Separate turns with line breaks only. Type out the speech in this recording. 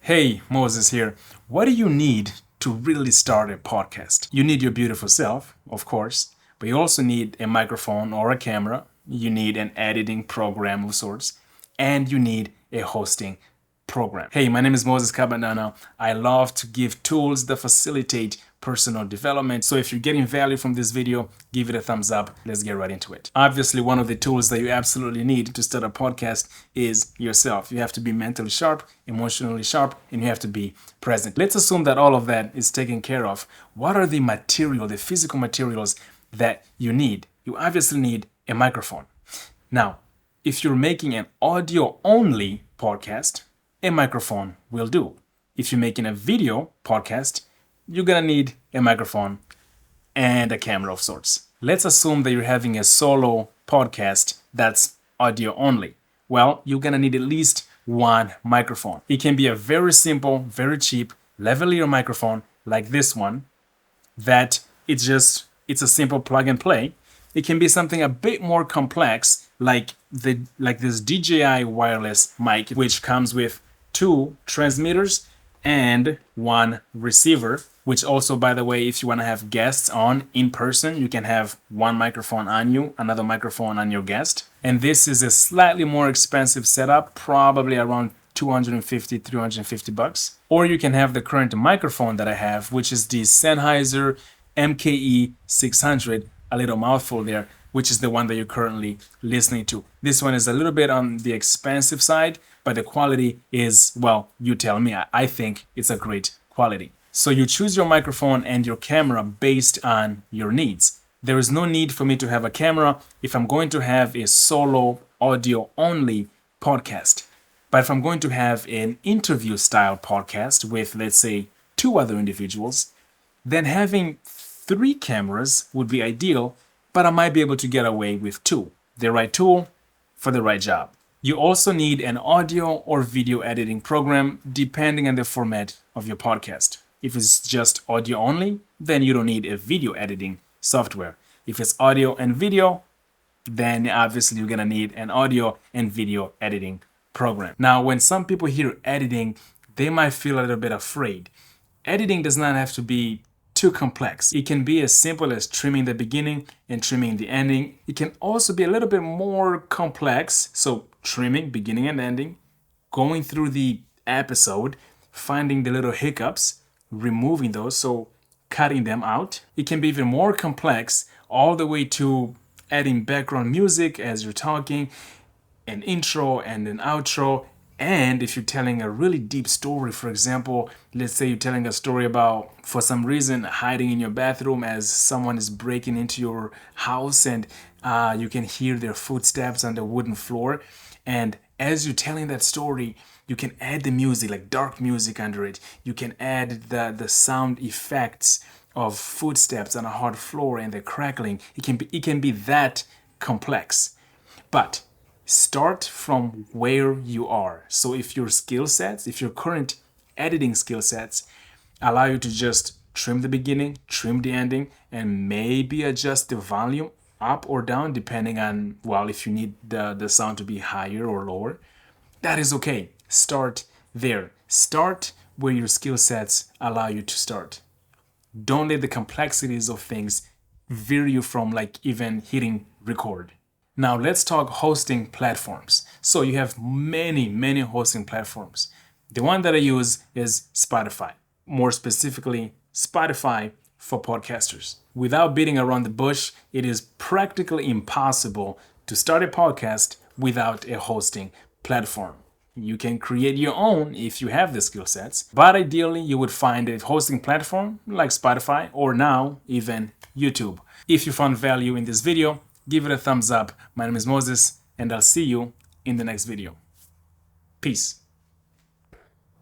Hey, Moses here. What do you need to really start a podcast? You need your beautiful self, of course, but you also need a microphone or a camera. You need an editing program of sorts, and you need a hosting program. Hey, my name is Moses Cabanana. I love to give tools that facilitate personal development. So if you're getting value from this video, give it a thumbs up. Let's get right into it. Obviously, one of the tools that you absolutely need to start a podcast is yourself. You have to be mentally sharp, emotionally sharp, and you have to be present. Let's assume that all of that is taken care of. What are the material, the physical materials that you need? You obviously need a microphone. Now, if you're making an audio only podcast, a microphone will do. If you're making a video podcast, you're gonna need a microphone and a camera of sorts. Let's assume that you're having a solo podcast that's audio only. Well, you're gonna need at least one microphone. It can be a very simple, very cheap lavalier microphone like this one that it's a simple plug and play. It can be something a bit more complex like this DJI wireless mic, which comes with two transmitters and one receiver, which also, by the way, if you want to have guests on in person, you can have one microphone on you, another microphone on your guest. And this is a slightly more expensive setup, probably around 250, 350 bucks. Or you can have the current microphone that I have, which is the Sennheiser MKE 600, a little mouthful there, which is the one that you're currently listening to. This one is a little bit on the expensive side, but the quality is, well, you tell me. I think it's a great quality. So you choose your microphone and your camera based on your needs. There is no need for me to have a camera if I'm going to have a solo audio only podcast. But if I'm going to have an interview style podcast with, let's say, two other individuals, then having three cameras would be ideal, but I might be able to get away with two. The right tool for the right job. You also need an audio or video editing program depending on the format of your podcast. If it's just audio only, then you don't need a video editing software. If it's audio and video, then obviously you're gonna need an audio and video editing program. Now, when some people hear editing, they might feel a little bit afraid. Editing does not have to be too complex. It can be as simple as trimming the beginning and trimming the ending. It can also be a little bit more complex. So trimming beginning and ending, going through the episode, finding the little hiccups, removing those, so cutting them out. It can be even more complex, all the way to adding background music as you're talking, an intro and an outro. And if you're telling a really deep story, for example, let's say you're telling a story about, for some reason, hiding in your bathroom as someone is breaking into your house and you can hear their footsteps on the wooden floor. And as you're telling that story, you can add the music, like dark music under it. You can add the sound effects of footsteps on a hard floor and the crackling. It can be that complex. But start from where you are. So if your skill sets, if your current editing skill sets allow you to just trim the beginning, trim the ending, and maybe adjust the volume up or down depending on, well, if you need the sound to be higher or lower, that is okay. Start there. Start where your skill sets allow you to start. Don't let the complexities of things veer you from like even hitting record. Now let's talk hosting platforms. So you have many hosting platforms. The one that I use is Spotify. More specifically, Spotify for podcasters. Without beating around the bush, it is practically impossible to start a podcast without a hosting platform. You can create your own if you have the skill sets, but ideally you would find a hosting platform like Spotify or now even YouTube. If you found value in this video, give it a thumbs up. My name is Moses and I'll see you in the next video. Peace.